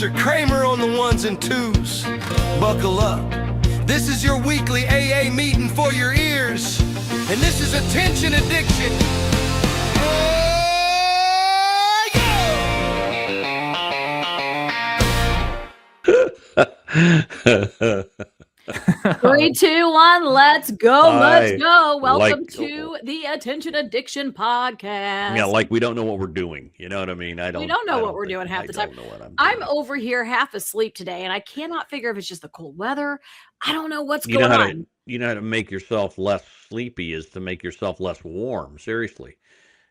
Producer Kramer on the ones and twos. Buckle up. This is your weekly AA meeting for your ears. And this is Attention Addiction. Oh, yeah! 3, 2, 1, let's go. Let's go. Welcome to the Attention Addiction Podcast. Yeah, like we don't know what we're doing. You know what I mean? We don't know what we're doing half the time. I'm over here half asleep today, and I cannot figure if it's just the cold weather. I don't know what's going on. You know how to make yourself less sleepy is to make yourself less warm. Seriously.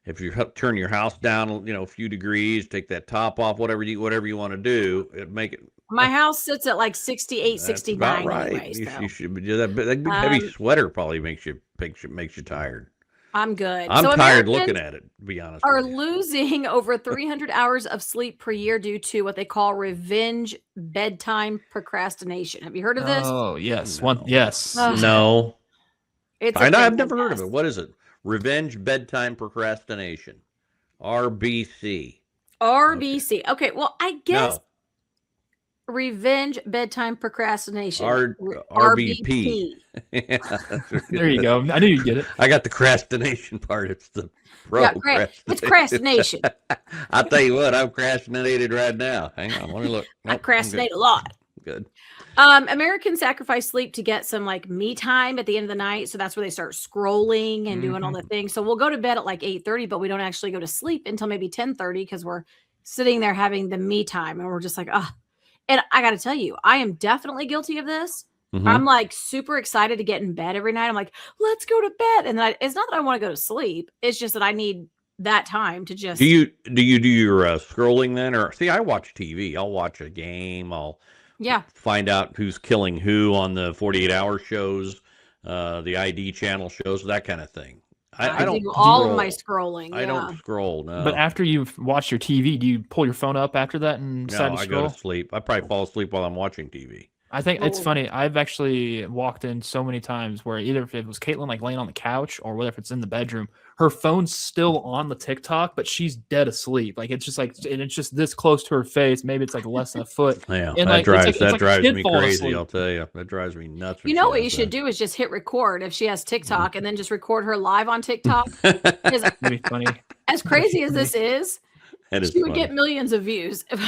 If you turn your house down, a few degrees, take that top off, whatever you want to do, make it. My house sits at like 68, 69 right. anyways. You should do that. But that big heavy sweater probably makes you tired. I'm good. I'm tired looking at it, to be honest. Are losing over 300 hours of sleep per year due to what they call revenge bedtime procrastination. Have you heard of this? Oh, yes. No. Yes. No. I've never heard of it. it. What is it? Revenge bedtime procrastination. RBC. RBC. Okay, well, I guess revenge bedtime procrastination. RBP. Yeah, there you go. I knew you'd get it. I got the procrastination part. It's the it's procrastination. I'll tell you what, I'm procrastinated right now. Hang on, let me look. I procrastinate a lot. Good. Americans sacrifice sleep to get some like me time at the end of the night. So that's where they start scrolling and doing all the things. So we'll go to bed at like 8:30, but we don't actually go to sleep until maybe 10:30 because we're sitting there having the me time and we're just like, And I got to tell you, I am definitely guilty of this. Mm-hmm. I'm like super excited to get in bed every night. I'm like, let's go to bed. And then it's not that I want to go to sleep. It's just that I need that time to just. Do you do your scrolling then? Or see, I watch TV. I'll watch a game. I'll find out who's killing who on the 48-hour shows, the ID channel shows, that kind of thing. I don't do all of my scrolling. I don't scroll. No. But after you've watched your TV, do you pull your phone up after that and decide to scroll? I go to sleep. I probably fall asleep while I'm watching TV. I think it's funny. I've actually walked in so many times where either if it was Caitlin like laying on the couch or whether if it's in the bedroom, her phone's still on the TikTok, but she's dead asleep. Like it's just this close to her face. Maybe it's like less than a foot. Yeah, and that drives me crazy. Asleep. I'll tell you, that drives me nuts. You know what you should do is just hit record if she has TikTok and then just record her live on TikTok. That'd be funny. As crazy as this is. She would funny. get millions of views of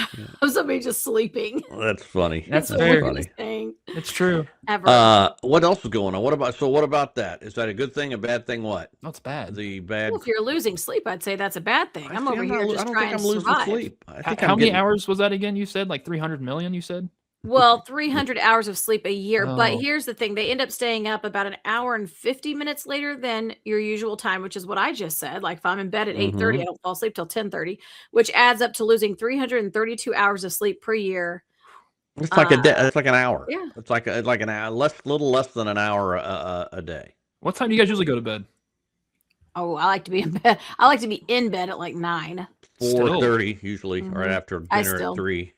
somebody just sleeping. That's funny. That's the very funny thing. It's true. Ever. What else is going on? What about that? Is that a good thing? A bad thing? What? That's bad. The bad. Well, if you're losing sleep, I'd say that's a bad thing. I'm over here just trying to survive. Sleep. How many hours was that again? You said like 300 million. You said. Well, 300 hours of sleep a year. But here's the thing. They end up staying up about an hour and 50 minutes later than your usual time, which is what I just said. Like if I'm in bed at 8:30, I don't fall asleep till 10:30, which adds up to losing 332 hours of sleep per year. It's like it's like an hour. Yeah. It's like an hour, little less than an hour a day. What time do you guys usually go to bed? Oh, I like to be in bed. I like to be in bed at like 9. 4:30 usually, right after dinner at 3.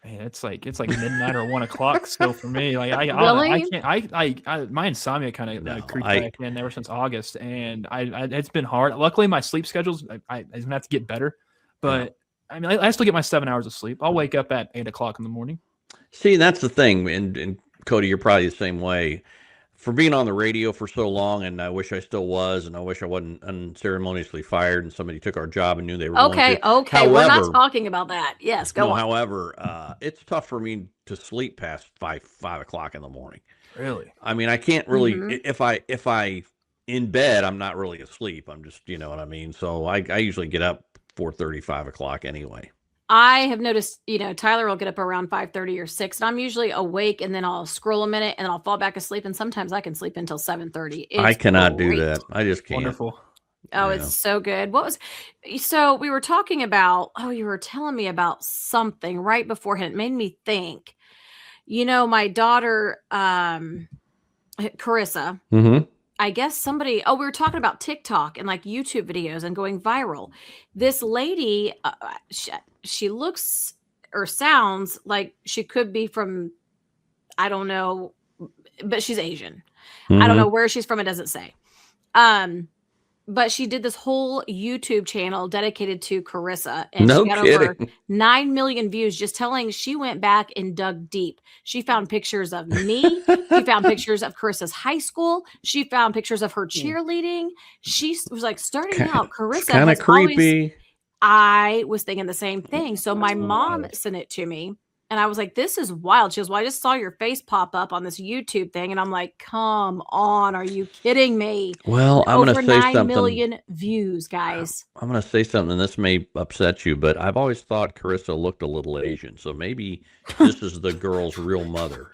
Man, it's like midnight or 1 o'clock still for me. Like really? I can't. My insomnia kind of creeped back in ever since August, and it's been hard. Luckily, my sleep schedules I'm gonna have to get better, but I mean, I still get my 7 hours of sleep. I'll wake up at 8 o'clock in the morning. See, that's the thing, and Cody, you're probably the same way. For being on the radio for so long, and I wish I still was, and I wish I wasn't unceremoniously fired and somebody took our job and knew they were okay. However, we're not talking about that. Yes, go on. However, it's tough for me to sleep past 5 o'clock in the morning. Really? I mean, I can't really if I in bed, I'm not really asleep. I'm just, you know what I mean. So I usually get up 4:30, 5 o'clock anyway. I have noticed, Tyler will get up around 5:30 or 6, and I'm usually awake, and then I'll scroll a minute, and then I'll fall back asleep, and sometimes I can sleep until 7:30. I cannot do that. I just can't. Wonderful. Oh, it's so good. So we were talking about, you were telling me about something right beforehand. It made me think, my daughter, Carissa, I guess we were talking about TikTok and like YouTube videos and going viral. This lady, she looks or sounds like she could be from, I don't know, but she's Asian. I don't know where she's from. It doesn't say. but she did this whole YouTube channel dedicated to Carissa, and No she got kidding. over 9 million views just telling she went back and dug deep. She found pictures of me. She found pictures of Carissa's high school. She found pictures of her cheerleading. She was like, starting out, Carissa Kind of has always, creepy. I was thinking the same thing. So my mom sent it to me. And I was like, this is wild. She goes, well, I just saw your face pop up on this YouTube thing. And I'm like, come on. Are you kidding me? Well, I'm going to say 9 something. million views, guys. I'm going to say something. This may upset you, but I've always thought Carissa looked a little Asian. So maybe this is the girl's real mother.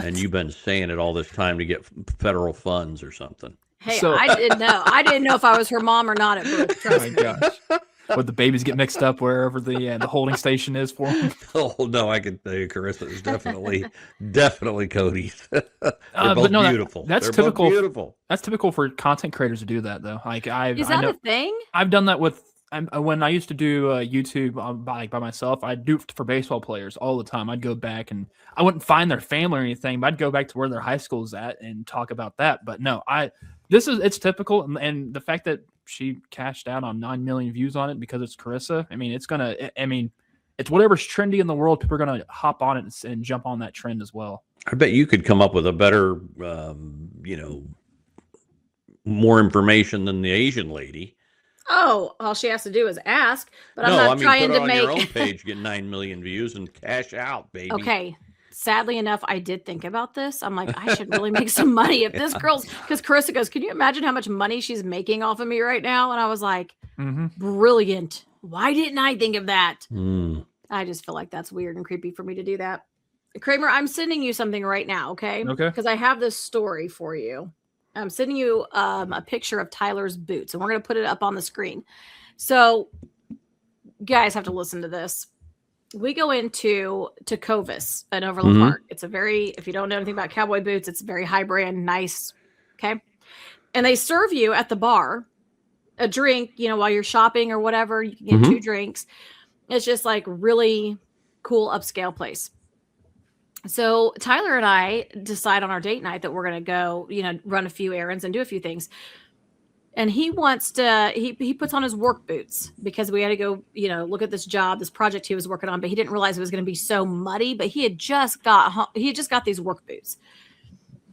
And you've been saying it all this time to get federal funds or something. Hey, I didn't know. I didn't know if I was her mom or not at birth. Oh my gosh. Would the babies get mixed up wherever the holding station is for them? Oh no, I can tell you, Carissa is definitely Codie's. They're both but beautiful. That's They're typical. Both beautiful. That's typical for content creators to do that, though. Like is that a thing? I've done that with when I used to do YouTube by myself. I'd do it for baseball players all the time. I'd go back and I wouldn't find their family or anything, but I'd go back to where their high school is at and talk about that. But no, it's typical, and the fact that she cashed out on 9 million views on it because it's Carissa. I mean, it's whatever's trendy in the world. People are gonna hop on it and jump on that trend as well. I bet you could come up with a better, more information than the Asian lady. Oh, all she has to do is ask. But I'm No, not I mean, trying put it to on make your own page, get 9 million views, and cash out, baby. Okay. Sadly enough, I did think about this. I'm like, I should really make some money if this girl's, because Carissa goes, can you imagine how much money she's making off of me right now? And I was like, brilliant. Why didn't I think of that? I just feel like that's weird and creepy for me to do that. Kramer, I'm sending you something right now, okay? Okay. Because I have this story for you. I'm sending you a picture of Tyler's boots, and we're going to put it up on the screen. So, you guys have to listen to this. We go into Covis in Overland Park. It's if you don't know anything about cowboy boots, it's a very high brand, nice. Okay. And they serve you at the bar a drink, while you're shopping or whatever. You can get 2 drinks. It's just like really cool upscale place. So Tyler and I decide on our date night that we're going to go, run a few errands and do a few things. And he wants to, he puts on his work boots because we had to go, look at this project he was working on, but he didn't realize it was going to be so muddy, but he had just got these work boots,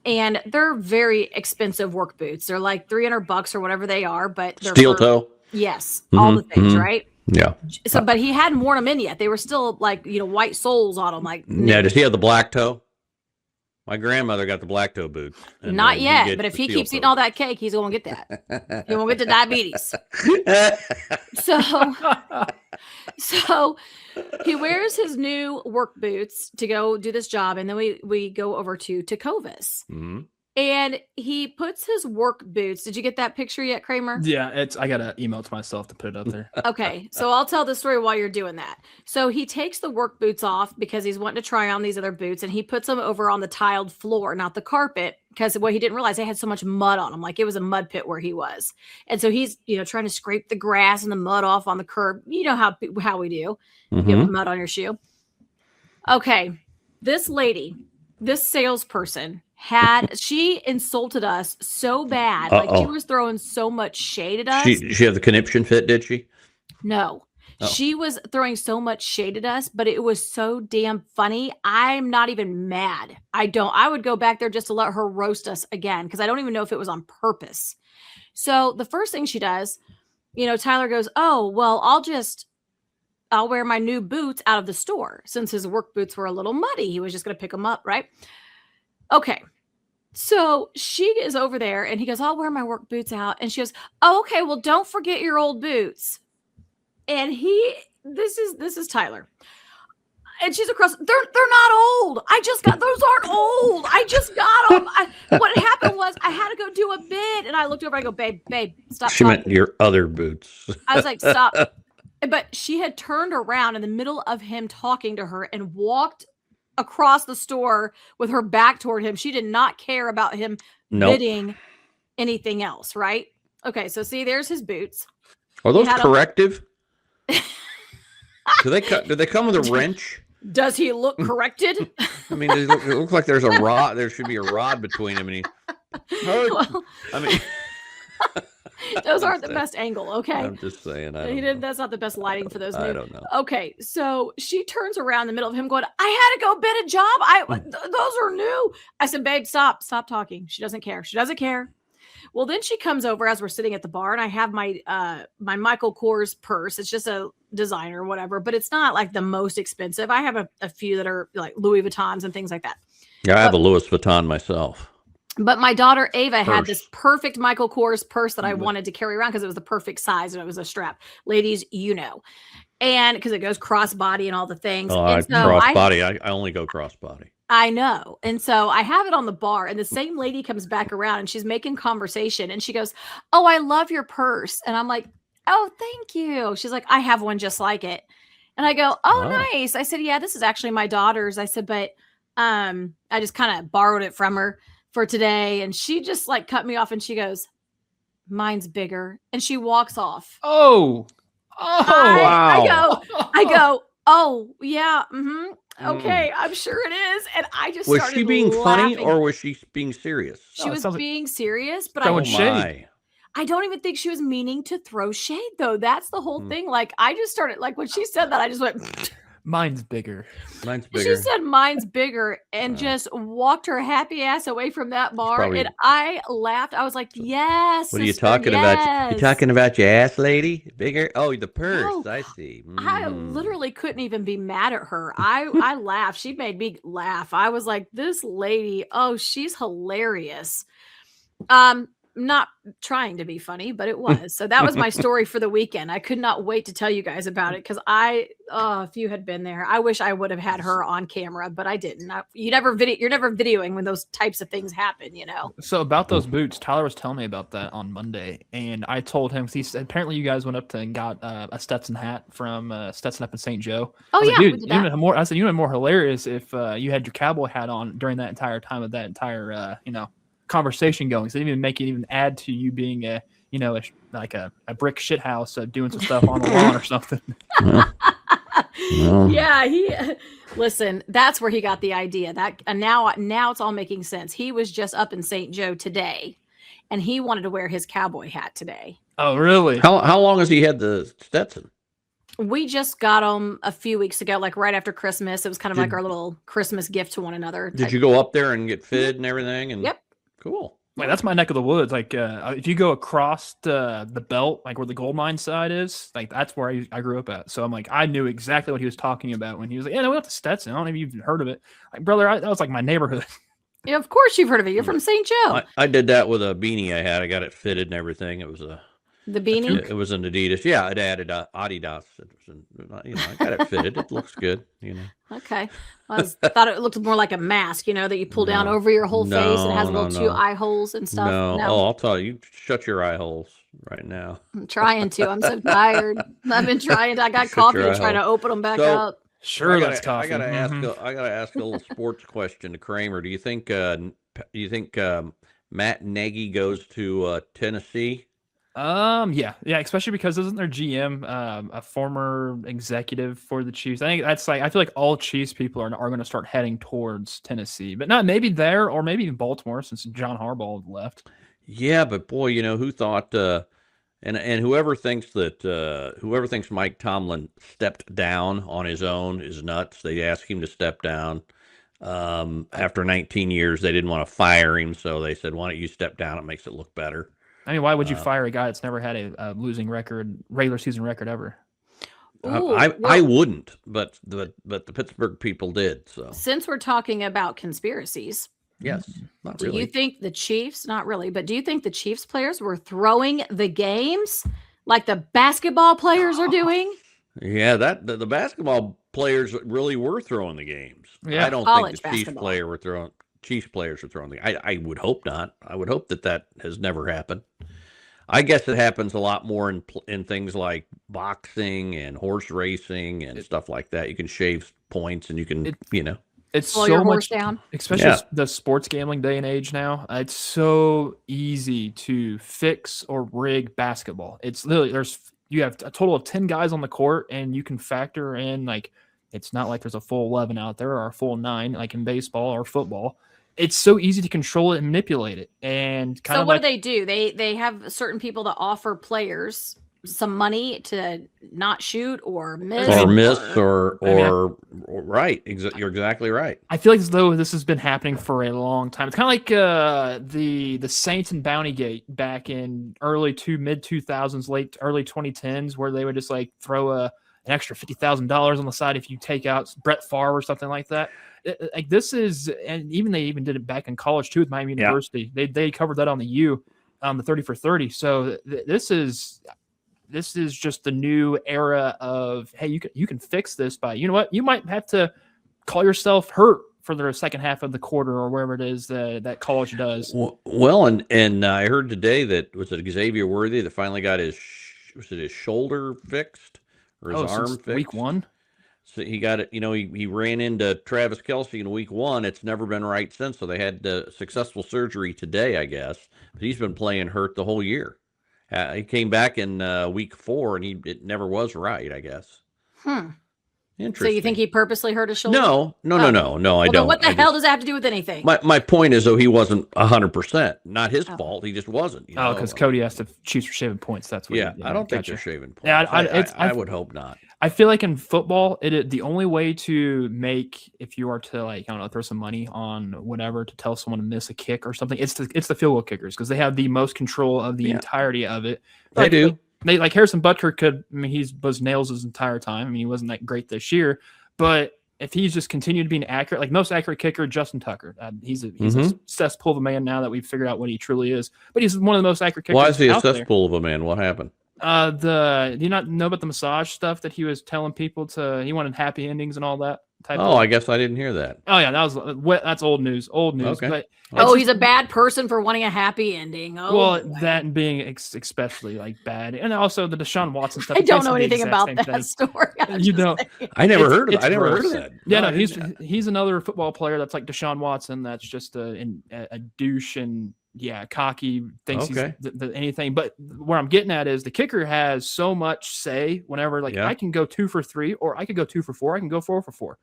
and they're very expensive work boots. They're like $300 or whatever they are, but they're steel toe. Yes. All the things, right? Yeah. So, but he hadn't worn them in yet. They were still like, white soles on them. Like, yeah. Does he have the black toe? My grandmother got the black toe boots. Not yet, but if he keeps eating all that cake, he's going to get that. He won't get the diabetes. So he wears his new work boots to go do this job, and then we go over to Covis. And he puts his work boots. Did you get that picture yet, Kramer? Yeah, I got to email it to myself to put it up there. Okay, so I'll tell the story while you're doing that. So he takes the work boots off because he's wanting to try on these other boots, and he puts them over on the tiled floor, not the carpet, because he didn't realize they had so much mud on them. Like it was a mud pit where he was. And so he's, trying to scrape the grass and the mud off on the curb. You know how we do. You have mud on your shoe. Okay, this salesperson she insulted us so bad. Like she was throwing so much shade at us. She had the conniption fit, did she? No. She was throwing so much shade at us, but it was so damn funny. I'm not even mad. I would go back there just to let her roast us again, because I don't even know if it was on purpose. So the first thing she does, Tyler goes, oh, well, I'll wear my new boots out of the store since his work boots were a little muddy. He was just going to pick them up, right? Okay. So she is over there and he goes, I'll wear my work boots out. And she goes, oh, okay, well, don't forget your old boots. And this is Tyler. And she's across, they're not old. Those aren't old. I just got them. What happened was I had to go do a bid. And I looked over, I go, babe, stop. She meant your other boots. I was like, stop. But she had turned around in the middle of him talking to her and walked across the store with her back toward him. She did not care about him bidding anything else, right? Okay, so see, there's his boots. Are those corrective? Do they come with a wrench? Does he look corrected? I mean, it looks like there's a rod. There should be a rod between him and he. Those aren't the best angle. Okay. I'm just saying. I don't know. That's not the best lighting for those. I don't know. Okay. So she turns around in the middle of him going, I had to go bid a job. Those are new. I said, babe, stop talking. She doesn't care. She doesn't care. Well, then she comes over as we're sitting at the bar, and I have my my Michael Kors purse. It's just a designer, whatever, but it's not like the most expensive. I have a few that are like Louis Vuittons and things like that. Yeah, I have a Louis Vuitton myself. But my daughter Ava had this perfect Michael Kors purse that I wanted to carry around because it was the perfect size and it was a strap. Ladies, you know. And because it goes crossbody and all the things. Oh, crossbody. I only go crossbody. I know. And so I have it on the bar, and the same lady comes back around and she's making conversation and she goes, oh, I love your purse. And I'm like, oh, thank you. She's like, I have one just like it. And I go, oh, nice. I said, yeah, this is actually my daughter's. I said, but I just kind of borrowed it from her for today. And she just like cut me off and she goes, mine's bigger. And she walks off. Oh, wow. I go, oh, yeah. Mm-hmm. Okay, I'm sure it is. And I just was she being funny or was she being serious? She was being serious, but shade. I don't even think she was meaning to throw shade, though. That's the whole thing. Like, I just started, like, when she said that, I just went, mine's bigger. Mine's bigger. She said, mine's bigger, and just walked her happy ass away from that bar. And I laughed. I was like, yes. What are you talking about? You talking about your ass, lady? Bigger? Oh, the purse. No, I see. I literally couldn't even be mad at her. I laughed. She made me laugh. I was like, this lady, oh, she's hilarious. Not trying to be funny, but it was. So that was my story for the weekend. I could not wait to tell you guys about it because if you had been there, I wish I would have had her on camera, but I didn't. You're never videoing when those types of things happen, you know. So about those boots, Tyler was telling me about that on Monday, and I told him he said apparently you guys went up to and got a Stetson hat from Stetson up in St. Joe. Oh yeah, dude, I said you would have more hilarious if you had your cowboy hat on during that entire time of that entire conversation going. So they even make it even add to you being a brick shit house doing some stuff on the lawn or something. Yeah, listen, that's where he got the idea. That and now it's all making sense. He was just up in St. Joe today and he wanted to wear his cowboy hat today. Oh, really? How long has he had the Stetson? We just got them a few weeks ago, like right after Christmas. It was kind of like our little Christmas gift to one another. Did you go up there and get fitted and everything? And yep. Cool. Like that's my neck of the woods. Like if you go across the belt, like where the gold mine side is, like that's where I grew up at. So I'm like, I knew exactly what he was talking about when he was like, yeah, no, we went to Stetson. I don't know if you've even heard of it. Like, brother, that was like my neighborhood. Yeah, of course you've heard of it. You're from St. Joe. I did that with a beanie I had. I got it fitted and everything. It was the beanie. It was an Adidas. Yeah, it added Adidas. It was I got it fitted. It looks good. Okay. I thought it looked more like a mask, that you pull down over your whole face and it has little two eye holes and stuff. No. Oh, I'll tell you. Shut your eye holes right now. I'm trying to. I'm so tired. I've been trying to. I got coffee and trying to open them back up. Sure, that's coffee. I gotta ask a little sports question to Kramer. Do you think Matt Nagy goes to Tennessee? Yeah, especially because isn't their GM a former executive for the Chiefs? I think that's I feel like all Chiefs people are going to start heading towards Tennessee, but not maybe there or maybe even Baltimore since John Harbaugh left. Yeah, but boy, who thought and whoever thinks Mike Tomlin stepped down on his own is nuts. They asked him to step down. After 19 years, they didn't want to fire him, so they said, "Why don't you step down? It makes it look better." I mean, why would you fire a guy that's never had a losing record, regular season record ever? I wouldn't, but the Pittsburgh people did. So since we're talking about conspiracies, yes, not really. Do you think the Chiefs? Not really, but do you think the Chiefs players were throwing the games like the basketball players are doing? Yeah, the basketball players really were throwing the games. Yeah. I don't think the Chiefs players were throwing. Chiefs players are throwing the. I would hope not. I would hope that has never happened. I guess it happens a lot more in things like boxing and horse racing and stuff like that. You can shave points and you can It's slow so your horse much down. Especially the sports gambling day and age now. It's so easy to fix or rig basketball. It's literally you have a total of 10 guys on the court and you can factor in it's not like there's a full 11 out there or a full 9 like in baseball or football. it's so easy to control it and manipulate it. And kind so of what do? They have certain people that offer players some money to not shoot or miss, right. You're exactly right. I feel like as though this has been happening for a long time. It's kind of like the Saints and Bountygate back in mid 2000s, early 2010s, where they would just like throw an extra $50,000 on the side if you take out Brett Favre or something like that. Like this is, and they even did it back in college too with Miami University. They covered that on the U, the 30 for 30. So this is just the new era of, hey, you can fix this by, you know what, you might have to call yourself hurt for the second half of the quarter or wherever it is that college does. Well, and I heard today that was it Xavier Worthy that finally got his shoulder fixed or his arm fixed week 1. So he got it. He ran into Travis Kelce in week 1. It's never been right since. So they had successful surgery today, I guess. But he's been playing hurt the whole year. He came back in week 4, and it never was right, I guess. Interesting. So you think he purposely hurt his shoulder? No, I don't. What the hell does that have to do with anything? My point is, though, he wasn't 100%. Not his fault. He just wasn't. Because Codie has to choose for shaving points. That's what. Yeah, I don't think they're shaving points. Yeah, I would hope not. I feel like in football, the only way to make, if you are to like, I don't know, throw some money on whatever to tell someone to miss a kick or something, it's the field goal kickers because they have the most control of the entirety of it. They do. They like Harrison Butker he was nails his entire time. I mean, he wasn't that great this year, but if he's just continued being accurate, like most accurate kicker, Justin Tucker, he's a cesspool of a man now that we've figured out what he truly is. But he's one of the most accurate kickers. Why is he a cesspool of a man? What happened? Do you not know about the massage stuff that he was telling people he wanted happy endings and all that type of? I guess I didn't hear that. Oh yeah, that's old news. Okay. But he's a bad person for wanting a happy ending. That and being especially like bad, and also the Deshaun Watson stuff. I don't know anything about that story. You don't. I never heard of that. Yeah, no, he's another football player that's like Deshaun Watson. That's just a douche and cocky, thinks he's anything. But where I'm getting at is the kicker has so much say whenever I can go 2 for 3, or I could go 2 for 4, I can go 4 for 4.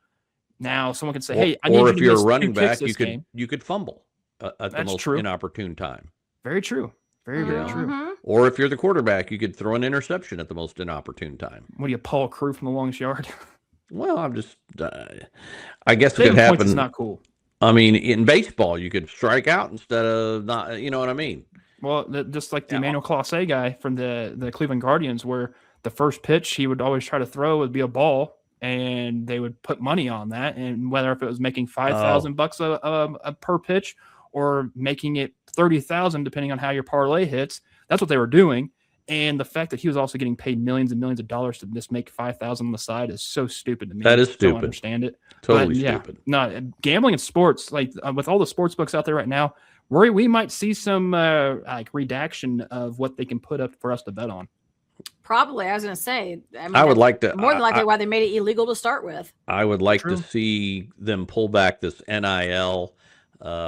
Now someone can say, "Hey, I need you to miss 2 kicks this game." Or if you're a running back, you could fumble at the most inopportune time. Very true. Very true. Or if you're the quarterback, you could throw an interception at the most inopportune time. What do you, Paul Crew from the longest yard? Well, I'm just, I guess it could happen. It's not cool. I mean, in baseball, you could strike out instead of not. You know what I mean? Well, just like the Emmanuel Clase guy from the Cleveland Guardians, where the first pitch he would always try to throw would be a ball, and they would put money on that, and whether if it was making $5,000 per pitch or making it 30,000 depending on how your parlay hits, that's what they were doing. And the fact that he was also getting paid millions and millions of dollars to just make 5,000 on the side is so stupid to me. That is stupid. I don't understand it. Totally stupid. No, gambling in sports, with all the sports books out there right now, we might see some redaction of what they can put up for us to bet on. Probably, I was going to say. I would like to more than likely why they made it illegal to start with. I would like to see them pull back this NIL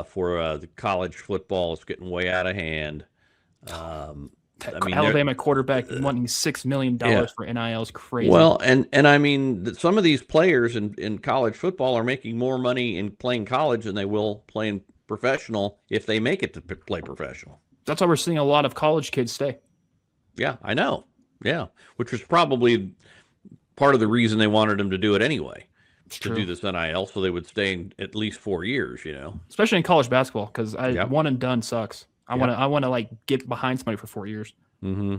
for the college football. It's getting way out of hand. Alabama quarterback wanting $6 million for NIL is crazy. Well, and I mean, some of these players in college football are making more money in playing college than they will playing professional if they make it to play professional. That's why we're seeing a lot of college kids stay. Yeah, I know. Yeah, which was probably part of the reason they wanted them to do it anyway. To do this NIL, so they would stay in at least 4 years. Especially in college basketball, because one and done sucks. I want to get behind somebody for 4 years. Mm-hmm.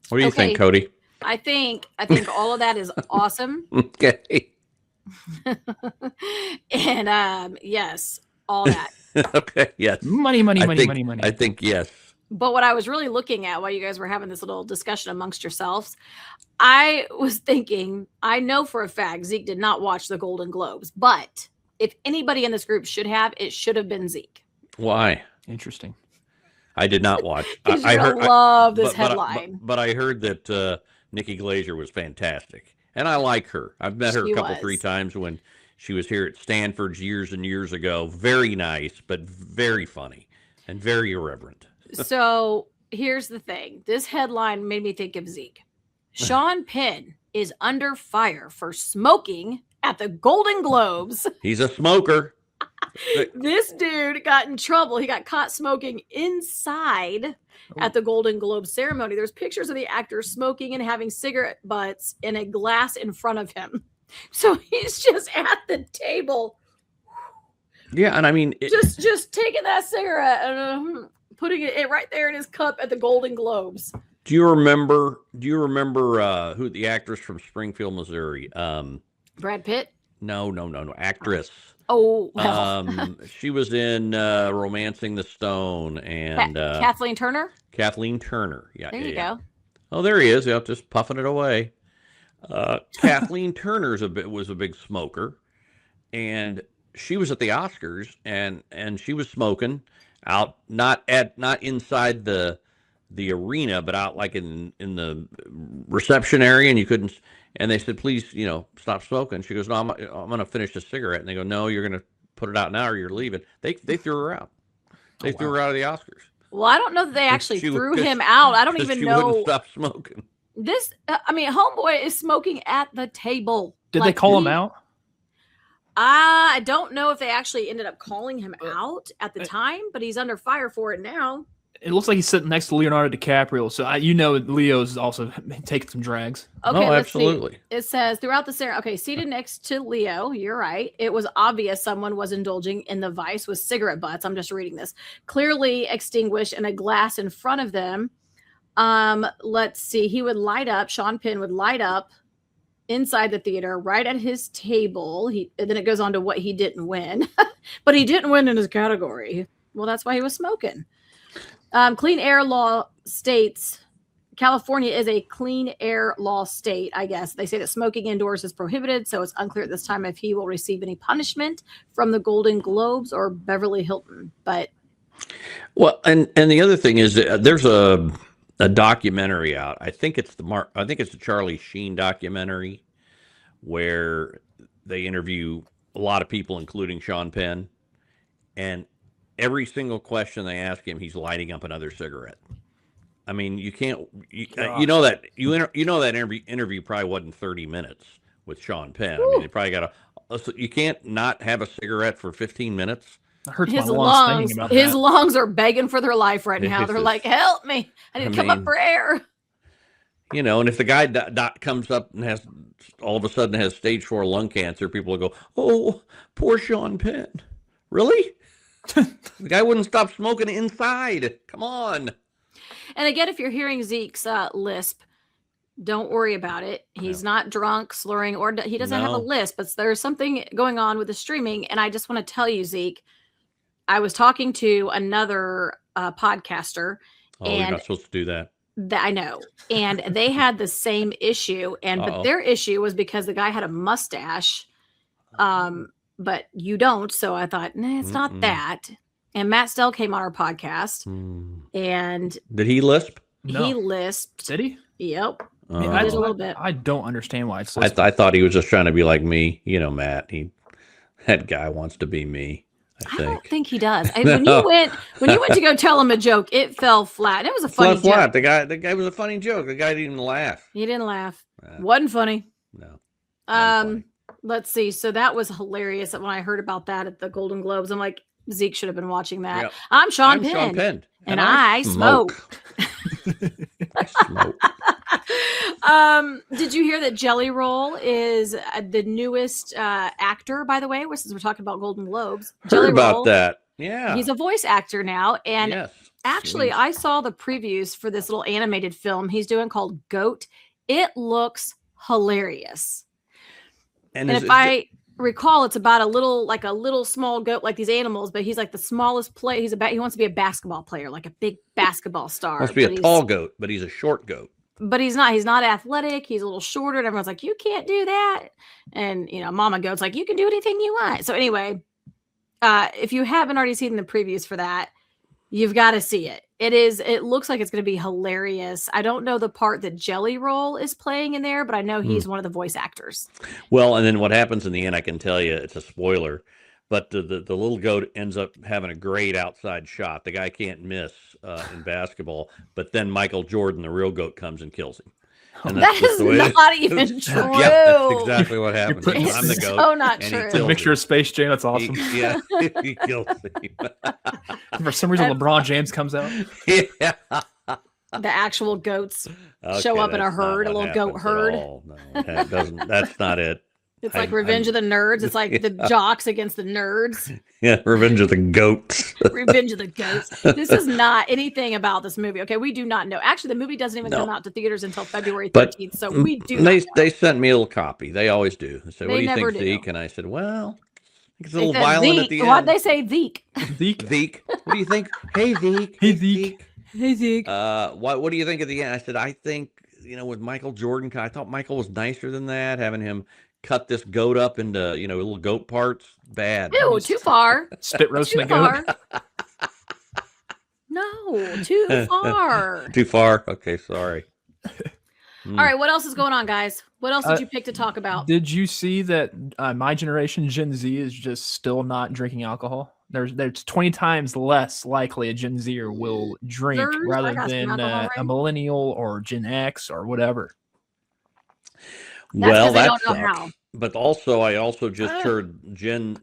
What do you think, Codie? I think all of that is awesome. Okay. And yes, all that. Okay. Yes. Money. I think yes. But what I was really looking at while you guys were having this little discussion amongst yourselves, I was thinking, I know for a fact Zeke did not watch the Golden Globes, but if anybody in this group should have, it should have been Zeke. Why? Interesting. I did not watch. I love this headline. But I heard that Nikki Glaser was fantastic, and I like her. I've met her a 3 times when she was here at Stanford's years and years ago. Very nice, but very funny and very irreverent. So here's the thing. This headline made me think of Zeke. Sean Penn is under fire for smoking at the Golden Globes. He's a smoker. This dude got in trouble. He got caught smoking inside at the Golden Globe ceremony. There's pictures of the actor smoking and having cigarette butts in a glass in front of him. So he's just at the table. Yeah, and I mean, just taking that cigarette and putting it right there in his cup at the Golden Globes. Do you remember who the actress from Springfield, Missouri? Brad Pitt? No, actress. Oh, well. She was in Romancing the Stone and Kathleen Turner. Kathleen Turner. Yeah, there you go. Oh, there he is. Yep, just puffing it away. Kathleen Turner was a big smoker, and she was at the Oscars, and she was smoking out, not inside the arena, but out like in the reception area, and you couldn't. And they said, please, stop smoking. She goes, no, I'm going to finish the cigarette. And they go, no, you're going to put it out now or you're leaving. They threw her out. They threw her out of the Oscars. Well, I don't know that they actually threw him out. I don't even know. She wouldn't stop smoking. Homeboy is smoking at the table. Did they call him out? I don't know if they actually ended up calling him out at the time, but he's under fire for it now. It looks like he's sitting next to Leonardo DiCaprio, so Leo's also taking some drags. Okay, absolutely. It says throughout the ceremony. Okay, seated next to Leo, you're right. It was obvious someone was indulging in the vice with cigarette butts. I'm just reading this. Clearly extinguished in a glass in front of them. Let's see. He would light up. Sean Penn would light up inside the theater, right at his table. And then it goes on to what he didn't win, but he didn't win in his category. Well, that's why he was smoking. Clean air law states California is a clean air law state, I guess. They say that smoking indoors is prohibited, so it's unclear at this time if he will receive any punishment from the Golden Globes or Beverly Hilton. But and the other thing is there's a documentary out. I think it's the Charlie Sheen documentary where they interview a lot of people, including Sean Penn, and every single question they ask him, he's lighting up another cigarette. I mean, you can't. That interview probably wasn't 30 minutes with Sean Penn. I mean, they probably got you can't not have a cigarette for 15 minutes. It hurts my lungs thinking about that. His lungs are begging for their life right now. They're like, help me! I need to come up for air. And if the guy comes up and has all of a sudden has stage 4 lung cancer, people will go, "Oh, poor Sean Penn." Really? The guy wouldn't stop smoking inside. Come on. And again, if you're hearing Zeke's lisp, don't worry about it. He's not drunk, slurring, or he doesn't have a lisp. But there's something going on with the streaming. And I just want to tell you, Zeke, I was talking to another podcaster. Oh, you're not supposed to do that. I know. And they had the same issue. But their issue was because the guy had a mustache. But you don't. So I thought, it's not that. And Matt Stell came on our podcast. And did he lisp? No. He lisped. Did he? Yep. I did a little bit. I don't understand why it's I thought he was just trying to be like me. Matt. That guy wants to be me. I don't think he does. When you went to go tell him a joke, it fell flat. It was a funny joke. Flat. The guy was a funny joke. The guy didn't even laugh. He didn't laugh. Wasn't funny. No. Funny. Let's see. So that was hilarious. When I heard about that at the Golden Globes, I'm like, Zeke should have been watching that. Yep. I'm Sean Penn. And I smoke. I smoke. Did you hear that Jelly Roll is the newest actor, by the way? Since we're talking about Golden Globes. Heard about that. Yeah. He's a voice actor now. And actually, I saw the previews for this little animated film he's doing called Goat. It looks hilarious. And if I recall, it's about a little small goat, like these animals, but he's like the smallest player. He wants to be a basketball player, like a big basketball star. Wants to be a tall goat, but he's a short goat. But he's not athletic. He's a little shorter. And everyone's like, you can't do that. And, Mama Goat's like, you can do anything you want. So anyway, if you haven't already seen the previews for that, you've got to see it. It looks like it's going to be hilarious. I don't know the part that Jelly Roll is playing in there, but I know he's one of the voice actors. Well, and then what happens in the end, I can tell you, it's a spoiler, but the little goat ends up having a great outside shot. The guy can't miss in basketball, but then Michael Jordan, the real goat, comes and kills him. And That just is the way it not even true. Yeah, that's exactly what happens. It's I'm the goat. so not and he true. It's a kills mixture him. of Space Jam. That's awesome. Yeah, he kills him. For some reason, That's- LeBron James comes out. Yeah. The actual goats Okay, show up in a that's not herd, a what little goat happens at herd. all. No, that doesn't. That's not it. It's I- like Revenge I'm- of the Nerds. It's like the jocks against the nerds. Yeah, Revenge of the Goats. Revenge of the Goats. This is not anything about this movie. Okay, we do not know. Actually, the movie doesn't even No. come out to theaters until February But 13th. So we do. They not know. they sent me a little copy. They always do. They say, "What They do you never think, do. Zeke?" And I said, "Well, it's a They little said violent at Zeke. the Why'd end." they say Zeke? Zeke. Zeke, what do you think? Hey, Zeke. Hey, Zeke. Hey Zeke. What do you think at the end? I said, I think, with Michael Jordan, I thought Michael was nicer than that, having him cut this goat up into, little goat parts. Bad. Ew, too far. Spit roasting Too a goat. far. No, too far. Too far? Okay, sorry. All right, what else is going on, guys? What else did you pick to talk about? Did you see that my generation, Gen Z, is just still not drinking alcohol? There's 20 times less likely a Gen Zer will drink Sirs, I rather got some than alcohol a ready. millennial or Gen X or whatever. That's 'cause they that don't know sucks. how. But also, I also just heard Gen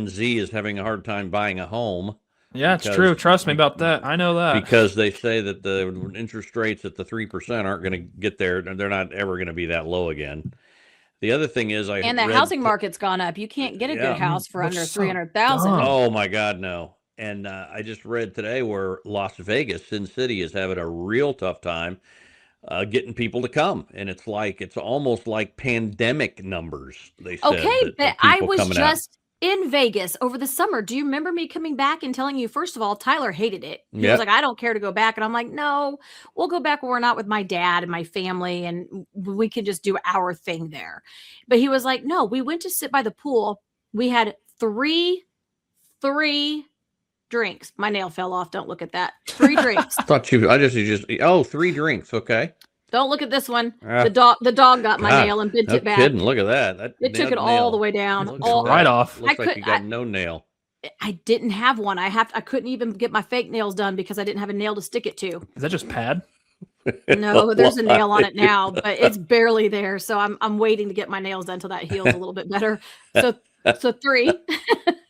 Z is having a hard time buying a home. Yeah, it's Because- true. Trust me about that. I know that. Because they say that the interest rates at the 3% aren't going to get there. They're not ever going to be that low again. The other thing is, And the housing market's gone up. You can't get a Yeah. good house for That's under so 300,000. dumb. Oh my God, no! And I just read today where Las Vegas, Sin City, is having a real tough time getting people to come, and it's almost like pandemic numbers. They said. Okay, that but of I people was coming out. just in Vegas over the summer. Do you remember me coming back and telling you, first of all, Tyler hated it. He Yeah. was like, I don't care to go back. And I'm like, no, we'll go back when we're not with my dad and my family and we can just do our thing there. But he was like, no, we went to sit by the pool. We had three drinks. My nail fell off. Don't look at that. 3 drinks. I just 3 drinks. Okay. Don't look at this one. Ah. The dog got my God, nail and bent No it back. kidding. Look at that. It took it all the way down. Looks All, like right that. off. Looks I like you could- got no nail. I didn't have one. I couldn't even get my fake nails done because I didn't have a nail to stick it to. Is that just pad? No, there's a nail on it now, but it's barely there. So I'm waiting to get my nails done until that heals a little bit better. So 3.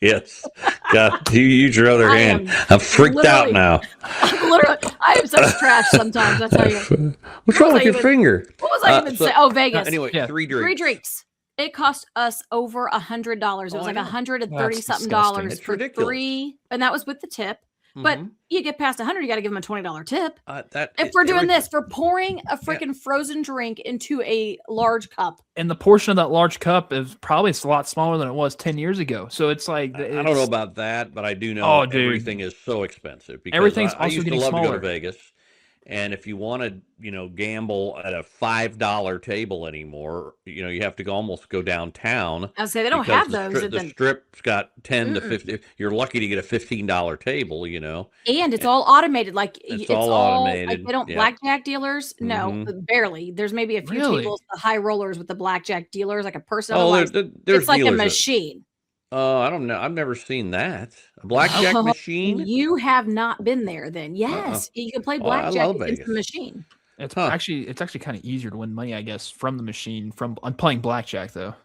Yes. God, you use your other I hand. am I'm freaked out literally- now. Literally, I am such trash sometimes. I tell you. What's wrong was with I your even- finger? What was I even saying? Oh, Vegas. Anyway, Yeah. 3 drinks. 3 drinks. It cost us over $100. It was I like know. $130 That's something disgusting. It's for ridiculous. 3, and that was with the tip. But Mhm. you get past 100, you got to give them a $20 tip. If It- we're doing every- this, for pouring a freaking frozen drink into a large cup. And the portion of that large cup is probably a lot smaller than it was 10 years ago. So it's like I don't know about that, but I do know Oh, dude. everything is so expensive. Because Everything's I also used to getting love to go smaller. to Vegas, and if you want to, gamble at a $5 table anymore, you have to almost go downtown. I say they don't because have those. The strip's got 10 to 50. You're lucky to get a $15 table. And it's all automated. Like It's all automated, Like they don't yeah. blackjack dealers. No, Mhm. barely. There's maybe a few Really? tables, the high rollers with the blackjack dealers, like a person. Oh, Otherwise, there's it's like a dealers that- machine. I don't know. I've never seen that. A blackjack Oh, machine. You have not been there then. Yes. You can play Oh, I blackjack love against the Vegas. machine. it's Huh. actually kind of easier to win money, I guess, from the machine. I'm playing blackjack though.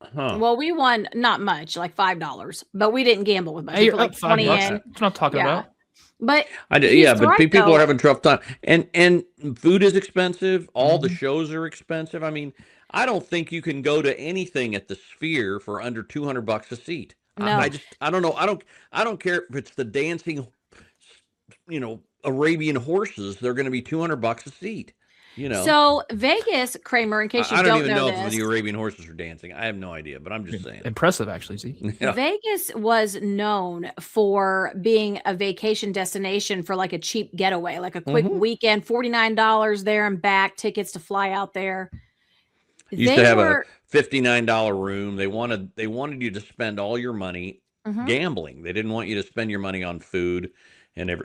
Huh. Well, we won not much, like $5, but we didn't gamble with much. Hey, We you're put like up $20 $5. in. That's what I'm talking Yeah. about. But Yeah, he's but right, people though. are having a tough time, and food is expensive. All the Mhm. shows are expensive. I mean, I don't think you can go to anything at the Sphere for under $200 a seat. No. I don't know. I don't care if it's the dancing, Arabian horses. They're going to be $200 a seat. So Vegas, Kramer, in case you I don't don't even know if this, the Arabian horses are dancing. I have no idea, but I'm just saying. Impressive, actually. See, Yeah. Vegas was known for being a vacation destination for like a cheap getaway, like a quick Mhm. weekend, $49 there and back, tickets to fly out there. Used to have a $59 room. They wanted you to spend all your money Mhm. gambling. They didn't want you to spend your money on food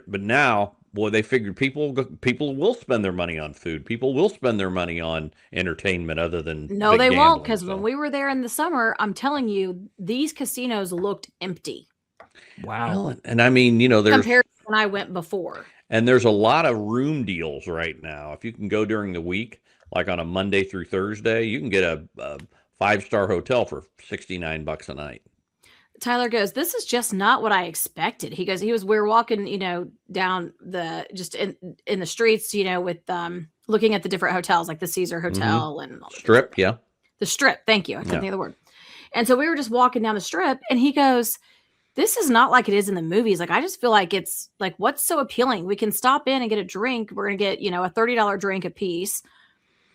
but now, boy, they figured people will spend their money on food. People will spend their money on entertainment other than No, big they won't, gambling, because so. when we were there in the summer, I'm telling you, these casinos looked empty wow. Well, and I mean, there's compared to when I went before. a lot of room deals right now. If you can go during the week, like on a Monday through Thursday, you can get a 5-star hotel for $69 a night. Tyler goes, this is just not what I expected. He goes, we were walking, down just in the streets, with looking at the different hotels, like the Caesar Hotel and all Strip. Yeah. The Strip. Thank you. I couldn't think of the word. And so we were just walking down the Strip and he goes, this is not like it is in the movies. Like, I just feel like it's like, what's so appealing? We can stop in and get a drink. We're going to get, a $30 drink a piece.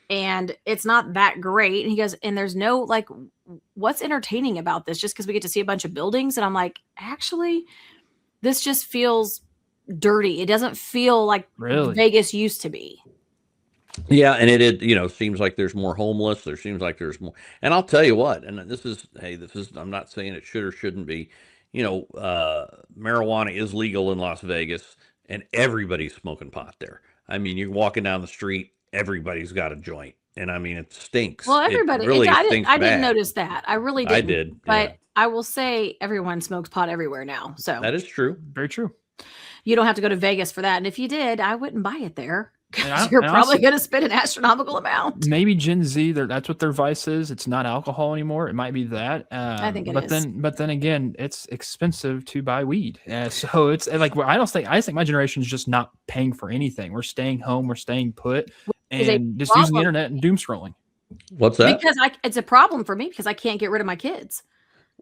And it's not that great. And he goes, and there's no, like, what's entertaining about this? Just because we get to see a bunch of buildings. And I'm like, actually, this just feels dirty. It doesn't feel like Vegas used to be. Yeah. And it seems like there's more homeless. There seems like there's more. And I'll tell you what, and I'm not saying it should or shouldn't be, marijuana is legal in Las Vegas and everybody's smoking pot there. I mean, you're walking down the street, everybody's got a joint, and I mean, it stinks. Well, everybody, I didn't notice that. I really didn't. I did, but I will say everyone smokes pot everywhere now. So that is true. Very true. You don't have to go to Vegas for that. And if you did, I wouldn't buy it there. You're probably going to spend an astronomical amount. Maybe Gen Z, that's what their vice is. It's not alcohol anymore. It might be that. I think it is. But then again, it's expensive to buy weed. So it's like, I think my generation is just not paying for anything. We're staying home. We're staying put and just using the internet and doom scrolling. What's that? Because it's a problem for me because I can't get rid of my kids.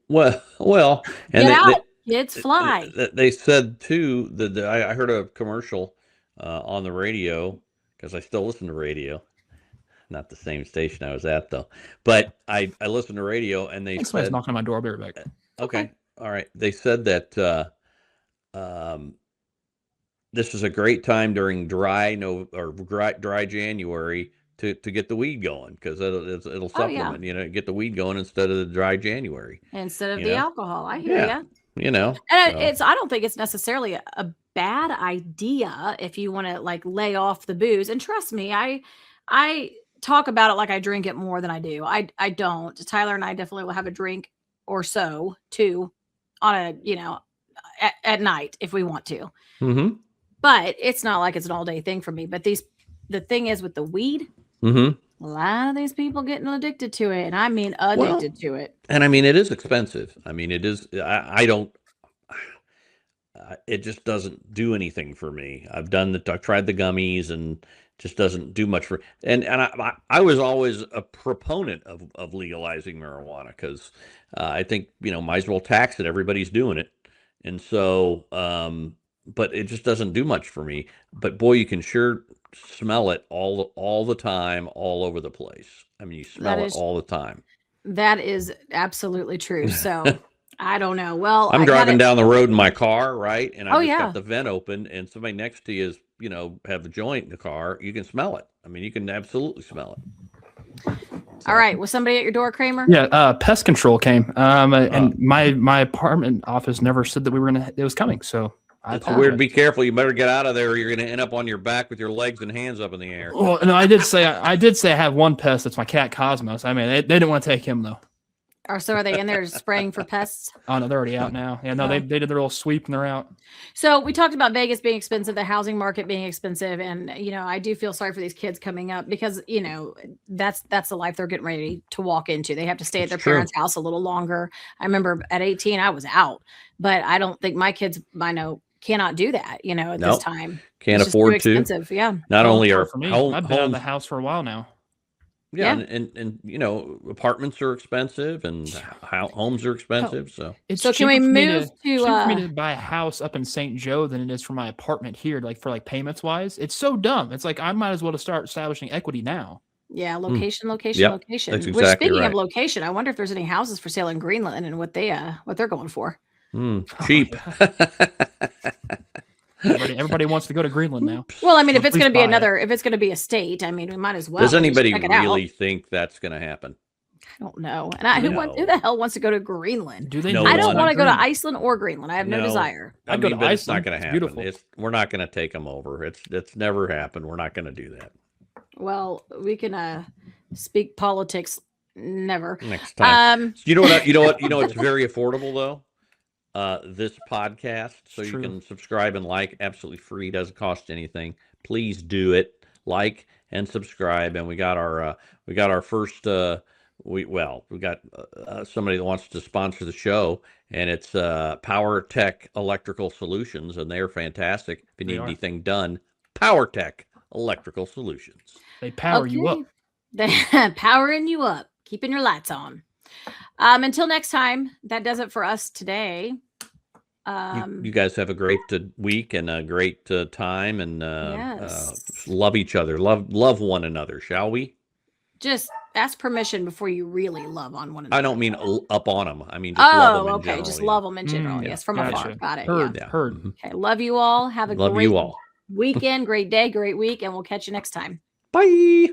Well, and kids fly. They said too that I heard a commercial on the radio, because I still listen to radio, not the same station I was at though, but I listen to radio and they said, knocking on my door. I'll be right back. Okay. All right. They said that this is a great time during dry January to get the weed going, because it'll supplement, get the weed going instead of the dry January. Instead of the alcohol. I hear you. And I don't think it's necessarily a bad idea if you want to like lay off the booze. And trust me, I talk about it like I drink it more than I do. I don't. Tyler and I definitely will have a drink or so too on a, at night if we want to. Mm-hmm. But it's not like it's an all day thing for me. But the thing is with the weed, a lot of these people getting addicted to it. And I mean, addicted to it. And I mean, it is expensive. I mean, it is, it just doesn't do anything for me. I've tried the gummies and just doesn't do much for, and I was always a proponent of legalizing marijuana because I think, might as well tax it. Everybody's doing it. And so, but it just doesn't do much for me. But boy, you can sure smell it all the time, all over the place. I mean, you smell it all the time. That is absolutely true. So I don't know. Well, I'm driving down the road in my car, right? And I just got the vent open and somebody next to you is, have a joint in the car. You can smell it. I mean, you can absolutely smell it. All right. Was somebody at your door, Kramer? Yeah. Pest control came. And my apartment office never said that it was coming. So it's weird. Be careful. You better get out of there or you're going to end up on your back with your legs and hands up in the air. Well, no, I did say I have one pest. That's my cat Cosmos. I mean, they didn't want to take him though. So are they in there spraying for pests? Oh no, they're already out now. Yeah, no, they did their little sweep and they're out. So we talked about Vegas being expensive, the housing market being expensive, and I do feel sorry for these kids coming up because that's the life they're getting ready to walk into. They have to stay at their parents' house a little longer. I remember at 18 I was out, but I don't think my kids cannot do that. At this time can't afford to. Expensive, yeah. Not only are for me, I've been out of the house for a while now. Yeah. And apartments are expensive and homes are expensive. So can we move to cheaper for me to buy a house up in St. Joe than it is for my apartment here, like for payments wise? It's so dumb. It's like I might as well to start establishing equity now. Yeah, location. That's Which exactly speaking right. of location, I wonder if there's any houses for sale in Greenland and what they're going for. Cheap. Everybody wants to go to Greenland now. Well, I mean, if it's going to be a state, I mean, we might as well. Does anybody really think that's going to happen? I don't know. And who the hell wants to go to Greenland? Do they? I don't want to go to Iceland or Greenland. I have no desire. I'd go to Iceland. It's not going to happen. We're not going to take them over. It's never happened. We're not going to do that. Well, we can speak politics. Never. Next time. You know what? It's very affordable though. This podcast, so you can subscribe and like, absolutely free, doesn't cost anything. Please do it. like and subscribe. And we got our first we got somebody that wants to sponsor the show, and it's Power Tech Electrical Solutions, and they're fantastic. If you need anything done, Power Tech Electrical Solutions. They power you up. They're powering you up, keeping your lights on. Until next time, that does it for us today. You guys have a great week and a great time, and love each other, love one another, shall we? Just ask permission before you really love on one another. I don't mean up on them. I mean just love them in general. Just love them in general. Yes, from afar. Got it. Heard. Okay, love you all. Have a great weekend, great day, great week, and we'll catch you next time. Bye.